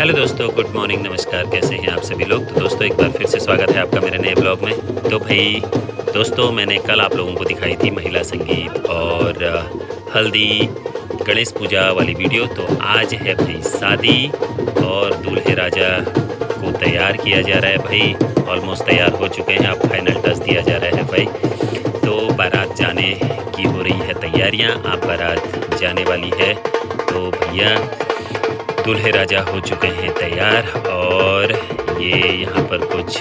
Hello दोस्तों, good morning, नमस्कार। कैसे हैं आप सभी लोग। तो दोस्तों एक बार फिर से स्वागत है आपका मेरे नए ब्लॉग में। तो भाई दोस्तों, मैंने कल आप लोगों को दिखाई थी महिला संगीत और हल्दी गणेश पूजा वाली वीडियो। तो आज है भाई शादी और दूल्हे राजा को तैयार किया जा रहा है भाई। ऑलमोस्ट तैयार हो चुके हैं, अब फाइनल टच दिया जा रहा है भाई। तो बारात जाने की हो रही है तैयारियां। आप बारात जाने वाली है तो भैया दूल्हे राजा हो चुके हैं तैयार। और ये यहाँ पर कुछ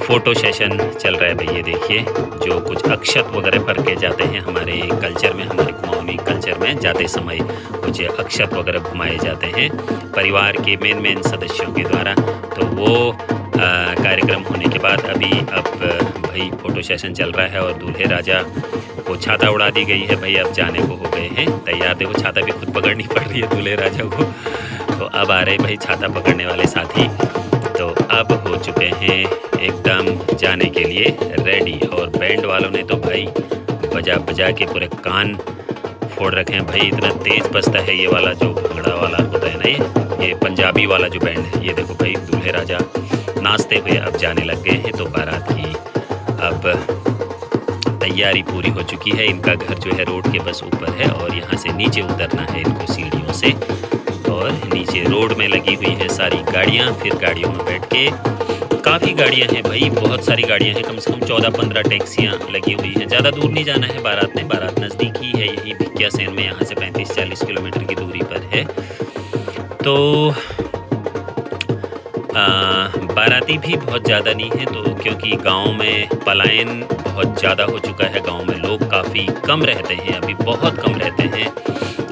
फ़ोटो सेशन चल रहा है भाई। ये देखिए, जो कुछ अक्षत वगैरह भर के जाते हैं हमारे कल्चर में, हमारे कुमाऊनी कल्चर में जाते समय कुछ अक्षत वगैरह घुमाए जाते हैं परिवार के मेन सदस्यों के द्वारा। तो वो कार्यक्रम होने के बाद अब भाई फ़ोटो सेशन चल रहा है और दूल्हे राजा को छाता उड़ा दी गई है भाई। अब जाने को हो गए हैं तैयार। देखो, छाता भी खुद पकड़नी पड़ रही है दूल्हे राजा को। तो अब आ रहे भाई छाता पकड़ने वाले साथी। तो अब हो चुके हैं एकदम जाने के लिए रेडी। और बैंड वालों ने तो भाई बजा बजा के पूरे कान फोड़ रखे हैं भाई। इतना तेज़ बजता है ये वाला, जो भंगड़ा वाला होता है ना, ये पंजाबी वाला जो बैंड है। ये देखो भाई, दूल्हे राजा नाचते हुए अब जाने लग गए हैं। तो बारात की अब तैयारी पूरी हो चुकी है। इनका घर जो है रोड के बस ऊपर है और यहाँ से नीचे उतरना है इनको सीढ़ियों से। और नीचे रोड में लगी हुई है सारी गाड़ियाँ। फिर गाड़ियों में बैठ के, काफ़ी गाड़ियाँ हैं भाई, बहुत सारी गाड़ियाँ हैं। कम से कम 14-15 टैक्सियाँ लगी हुई हैं। ज़्यादा दूर नहीं जाना है बारात में। बारात नज़दीक ही है, यही भिकियासैन में, यहाँ से 35-40 किलोमीटर की दूरी पर है। तो बाराती भी बहुत ज़्यादा नहीं है, तो क्योंकि गांव में पलायन बहुत ज़्यादा हो चुका है। गांव में लोग काफ़ी कम रहते हैं, अभी बहुत कम रहते हैं।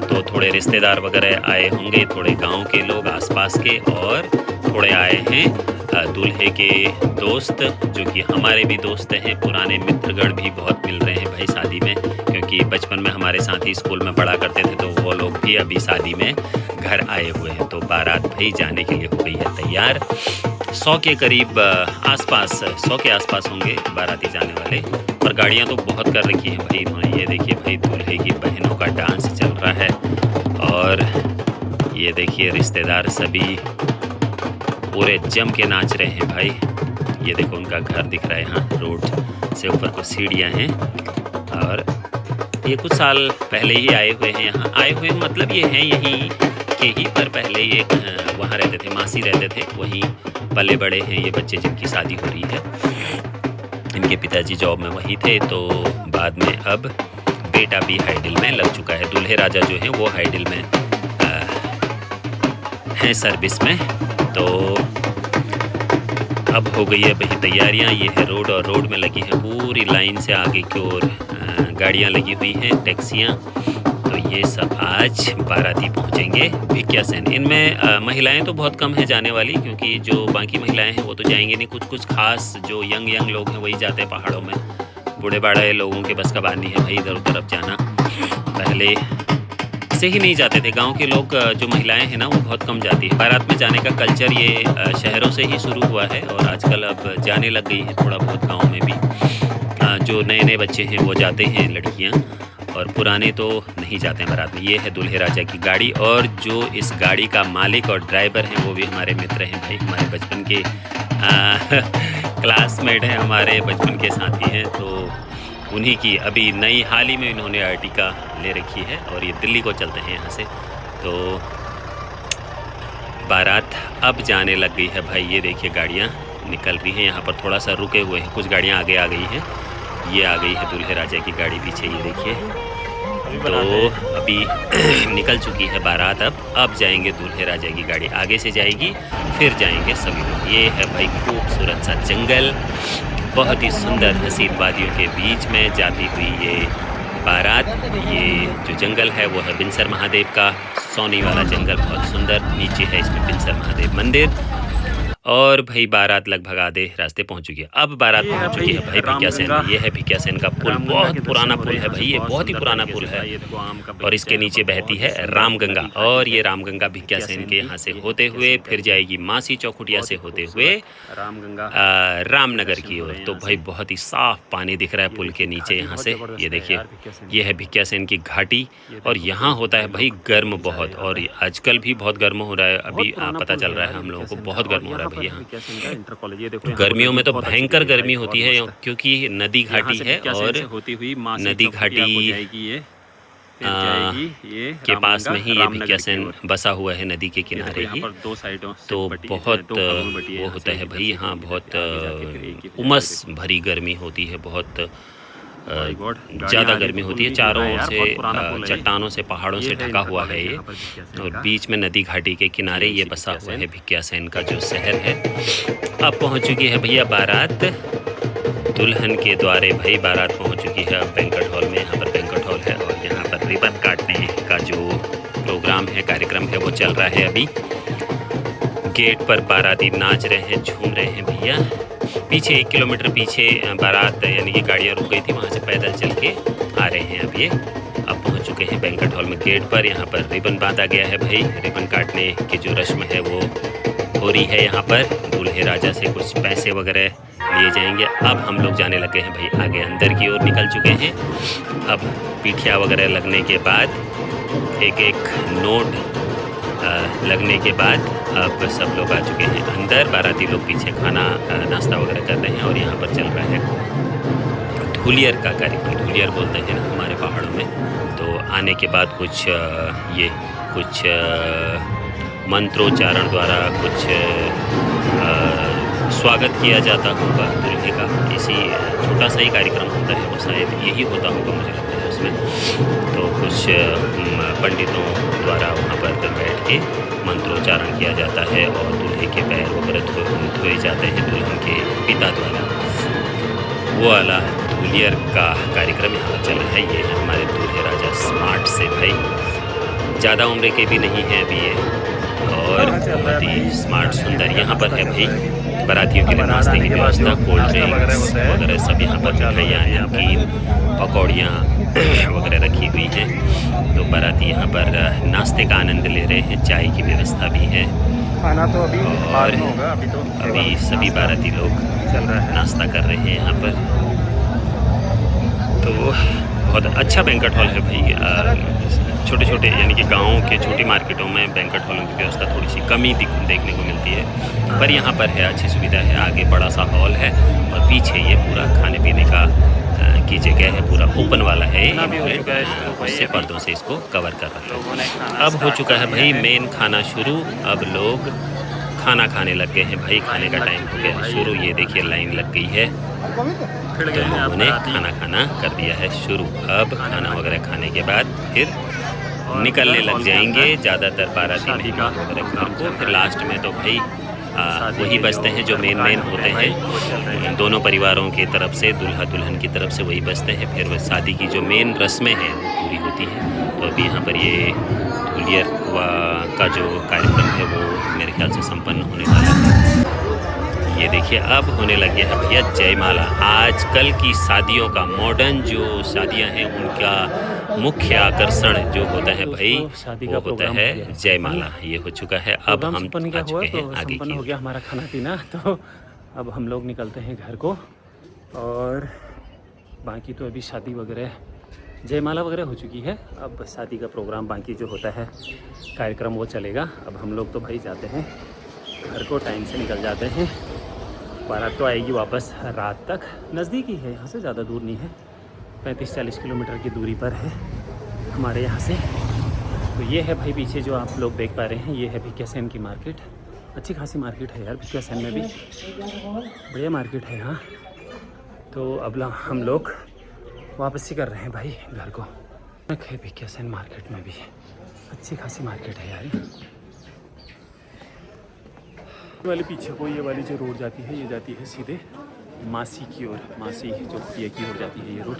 तो थोड़े रिश्तेदार वगैरह आए होंगे, थोड़े गांव के लोग आसपास के, और थोड़े आए हैं दूल्हे के दोस्त, जो कि हमारे भी दोस्त हैं। पुराने मित्रगण भी बहुत मिल रहे हैं भाई शादी में, क्योंकि बचपन में हमारे साथ ही स्कूल में पढ़ा करते थे। तो वो लोग भी अभी शादी में घर आए हुए हैं। तो बारात भाई जाने के लिए हो गई है तैयार। 100 के करीब आसपास, 100 के आसपास होंगे बाराती जाने वाले। और गाड़ियाँ तो बहुत कर रखी हैं भाई इन्होंने। ये देखिए भाई, दूल्हे की बहनों का डांस चल रहा है। और ये देखिए, रिश्तेदार सभी पूरे जम के नाच रहे हैं भाई। ये देखो, उनका घर दिख रहा है यहाँ, रोड से ऊपर कुछ सीढ़ियाँ हैं। और ये कुछ साल पहले ही आए हुए हैं यहाँ। आए हुए मतलब ये हैं यहीं के ही, पर पहले ये वहाँ रहते थे, मासी रहते थे, वहीं पले बड़े हैं ये बच्चे जिनकी शादी हो रही है। इनके पिताजी जॉब में वहीं थे। तो बाद में अब बेटा भी हाइडिल में लग चुका है। दूल्हे राजा जो हैं वो हाइडिल में हैं सर्विस में। तो अब हो गई है भाई तैयारियां। ये है रोड, और रोड में लगी है पूरी लाइन से आगे की ओर गाड़ियां लगी हुई हैं, टैक्सियां। तो ये सब आज बाराती पहुंचेंगे भिकियासैन। इनमें महिलाएं तो बहुत कम हैं जाने वाली, क्योंकि जो बाकी महिलाएं हैं वो तो जाएंगे नहीं। कुछ खास जो यंग लोग हैं वही जाते हैं पहाड़ों में। बूढ़े बाड़े लोगों के बस का बात नहीं है भाई इधर उधर अब जाना। पहले से ही नहीं जाते थे। गांव के लोग, जो महिलाएं हैं ना, वो बहुत कम जाती है। बारात में जाने का कल्चर ये शहरों से ही शुरू हुआ है, और आजकल अब जाने लग गई है थोड़ा बहुत गांव में भी। जो नए बच्चे हैं वो जाते हैं, लड़कियां, और पुराने तो नहीं जाते हैं बारात में। ये है दूल्हे राजा की गाड़ी, और जो इस गाड़ी का मालिक और ड्राइवर हैं वो भी हमारे मित्र हैं भाई, हमारे बचपन के क्लासमेट हैं, हमारे बचपन के साथी हैं। तो उन्हीं की अभी नई हाल ही में इन्होंने अर्टिका ले रखी है, और ये दिल्ली को चलते हैं यहाँ से। तो बारात अब जाने लग गई है भाई। ये देखिए, गाड़ियाँ निकल रही हैं। यहाँ पर थोड़ा सा रुके हुए हैं, कुछ गाड़ियाँ आगे आ गई हैं। ये आ गई है दूल्हे राजा की गाड़ी पीछे, ये देखिए। तो अभी निकल चुकी है बारात। अब जाएंगे दूल्हे राजा की गाड़ी आगे से जाएगी, फिर जाएंगे सभी लोग। ये है भाई खूबसूरत सा जंगल, बहुत ही सुंदर हसीन वादियों के बीच में जाती हुई ये बारात। ये जो जंगल है वो है बिनसर महादेव का, सोनी वाला जंगल, बहुत सुंदर। नीचे है इसमें बिनसर महादेव मंदिर। और भाई बारात लगभग आधे रास्ते पहुंच चुकी है। अब बारात पहुंच चुकी है भाई भिकियासैन में। ये है भिकियासैन का पुल, बहुत पुराना पुल है भाई, ये बहुत ही पुराना पुल है। और इसके नीचे बहती है रामगंगा, और ये रामगंगा भिकियासैन के यहाँ से होते हुए फिर जाएगी मासी चौखुटिया से होते हुए रामनगर की ओर। तो भाई बहुत ही साफ पानी दिख रहा है पुल के नीचे यहाँ से। ये देखिए, ये है भिकियासैन की घाटी, और यहाँ होता है भाई गर्म बहुत, और आजकल भी बहुत गर्म हो रहा है। अभी पता चल रहा है हम लोगों को बहुत गर्म हो रहा है भाई यहाँ। गर्मियों में तो भयंकर गर्मी होती है, क्योंकि नदी घाटी है, और नदी घाटी के पास में ही ये भिकियासैन बसा हुआ है, नदी के किनारे ही। तो बहुत वो होता है भाई यहाँ, बहुत उमस भरी गर्मी होती है, बहुत ज़्यादा गर्मी होती है। चारों ओर से चट्टानों से, पहाड़ों से ढका हुआ है ये, और बीच में नदी घाटी के किनारे ये बसा हुआ है भिकियासैन का जो शहर है। अब पहुंच चुकी है भैया बारात दुल्हन के द्वारे। भाई बारात पहुंच चुकी है अब बैंक्वेट हॉल में। यहाँ पर बैंक्वेट हॉल है, और यहाँ पर रिबन काटने का जो प्रोग्राम है, कार्यक्रम है, वो चल रहा है अभी। गेट पर बाराती नाच रहे हैं, झूम रहे हैं भैया। पीछे 1 किलोमीटर पीछे बारात यानी कि गाड़ियाँ रुक गई थी, वहाँ से पैदल चल के आ रहे हैं अब ये। अब पहुँच चुके हैं बैंक्वेट हॉल में। गेट पर यहाँ पर रिबन बांधा गया है भाई। रिबन काटने की जो रस्म है वो हो रही है यहाँ पर। दूल्हे राजा से कुछ पैसे वगैरह लिए जाएंगे। अब हम लोग जाने लगे हैं भाई आगे, अंदर की ओर निकल चुके हैं। अब पीठिया वगैरह लगने के बाद, एक एक नोट लगने के बाद अब सब लोग आ चुके हैं अंदर। बाराती लोग पीछे खाना नाश्ता वगैरह कर रहे हैं, और यहाँ पर चल रहा है धूलियर का कार्यक्रम। धूलियर बोलते हैं ना हमारे पहाड़ों में। तो आने के बाद कुछ मंत्रोच्चारण द्वारा कुछ स्वागत किया जाता होगा दूल्हे का। इसी छोटा सा ही कार्यक्रम होता है, वो शायद यही होता होगा मुझे लगता है उसमें। तो कुछ पंडितों द्वारा वहाँ पर बैठ के मंत्रोच्चारण किया जाता है, और दूल्हे के पैर वगैरह धोए जाते हैं दुल्हन के पिता द्वारा। वो वाला धूलियर का कार्यक्रम यहाँ पर चल रहा है। ये है हमारे दूल्हे राजा स्मार्ट से भाई, ज़्यादा उम्र के भी नहीं है अभी ये, और बहुत ही स्मार्ट सुंदर। यहाँ पर है भाई बारातियों के लिए नाश्ते की व्यवस्था, कोल्ड ड्रिंक्स वगैरह सब यहाँ पर मिठाइयाँ, नमकीन, पकौड़ियाँ वगैरह रखी हुई हैं। तो बाराती यहाँ पर नाश्ते का आनंद ले रहे हैं, चाय की व्यवस्था भी है। खाना तो अभी और अभी सभी बाराती लोग नाश्ता कर रहे हैं यहाँ पर। तो बहुत अच्छा बैंक्वेट हॉल है भाई। छोटे छोटे यानी कि गाँव के छोटी मार्केटों में बैंक्वेट हॉलों की व्यवस्था थोड़ी सी कमी देखने को मिलती है, पर यहाँ पर है, अच्छी सुविधा है। आगे बड़ा सा हॉल है, और पीछे ये पूरा खाने पीने का की जगह है, पूरा ओपन वाला है। उससे पर्दों से इसको कवर कर रहा है। अब हो चुका है भाई मेन खाना शुरू। अब लोग खाना खाने लग गए हैं भाई, खाने का टाइम हो गया है शुरू। ये देखिए लाइन लग गई है, तो लोगों ने खाना खाना कर दिया है शुरू। अब खाना वगैरह खाने के बाद फिर निकलने लग जाएंगे ज़्यादातर बाराती मेहमान वगैरह घर को। फिर लास्ट में तो भाई वही बजते हैं जो मेन होते हैं दोनों परिवारों की तरफ से, दूल्हा दुल्हन की तरफ से वही बजते हैं। फिर वह शादी की जो मेन रस्में हैं वो पूरी होती हैं। तो अभी यहाँ पर ये धूलियर का जो कार्यक्रम है वो मेरे ख्याल से संपन्न होने वाला है। ये देखिए अब होने लगे हैं भैया जयमाला। आजकल की शादियों का, मॉडर्न जो शादियां हैं उनका मुख्य आकर्षण जो होता है भाई, वो होता है जयमाला। ये हो चुका है। अब हम आ चुके हैं आगे की। हो गया हमारा खाना पीना, तो अब हम लोग निकलते हैं घर को। और बाकी तो अभी शादी वगैरह, जयमाला वगैरह हो चुकी है। अब शादी का प्रोग्राम बाकी जो होता है कार्यक्रम वो चलेगा। अब हम लोग तो भाई जाते हैं घर को, टाइम से निकल जाते हैं। बारात तो आएगी वापस रात तक। नज़दीक ही है, यहाँ से ज़्यादा दूर नहीं है, 35-40 किलोमीटर की दूरी पर है हमारे यहाँ से। तो ये है भाई पीछे जो आप लोग देख पा रहे हैं, ये है भिकियासैन की मार्केट। अच्छी खासी मार्केट है यार भिकियासैन में भी, बढ़िया मार्केट है यहाँ। तो अब हम लोग वापसी कर रहे हैं भाई घर को। भिकियासैन मार्केट में भी अच्छी खासी मार्केट है यार। वाले पीछे को ये वाली जो रोड जाती है, ये जाती है सीधे मासी की ओर, मासी जो ये की ओर जाती है ये रोड।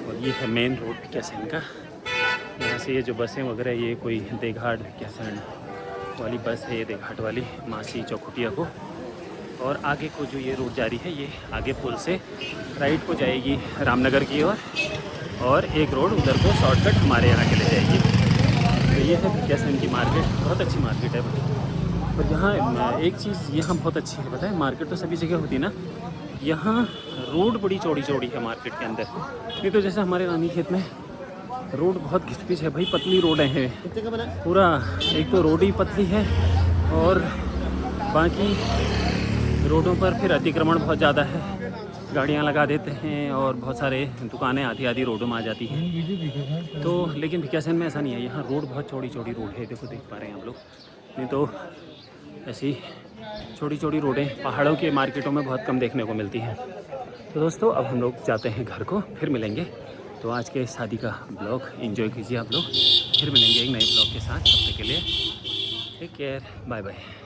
और ये है मेन रोड भिकियासैन का। यहाँ से ये जो बसें वगैरह, ये कोई देघाट भिकियासैन वाली बस है, ये देघाट वाली मासी चौखुटिया को और आगे को जो ये रोड जा रही है ये आगे पुल से राइट को जाएगी रामनगर की ओर और एक रोड उधर को शॉर्टकट हमारे यहाँ के लिए जाएगी। तो ये है भिकियासैन की मार्केट, बहुत अच्छी मार्केट है। और यहाँ एक चीज़ यहाँ बहुत अच्छी है, पता है, मार्केट तो सभी जगह होती है ना, यहाँ रोड बड़ी चौड़ी चौड़ी है मार्केट के अंदर। नहीं तो जैसे हमारे रानी खेत में रोड बहुत घिच-पिच है भाई, पतली रोडें हैं पूरा। एक तो रोड ही पतली है और बाकी रोडों पर फिर अतिक्रमण बहुत ज़्यादा है, गाड़ियाँ लगा देते हैं और बहुत सारे दुकानें आधी आधी रोडों में आ जाती हैं। तो लेकिन भिकियासैन में ऐसा नहीं है, यहाँ रोड बहुत चौड़ी चौड़ी रोड है, देखो देख पा रहे हैं आप लोग। नहीं तो ऐसी छोटी छोटी रोडें पहाड़ों के मार्केटों में बहुत कम देखने को मिलती हैं। तो दोस्तों अब हम लोग जाते हैं घर को, फिर मिलेंगे। तो आज के शादी का ब्लॉग एंजॉय कीजिए आप लोग, फिर मिलेंगे एक नए ब्लॉग के साथ। तब तक के लिए टेक केयर, बाय बाय।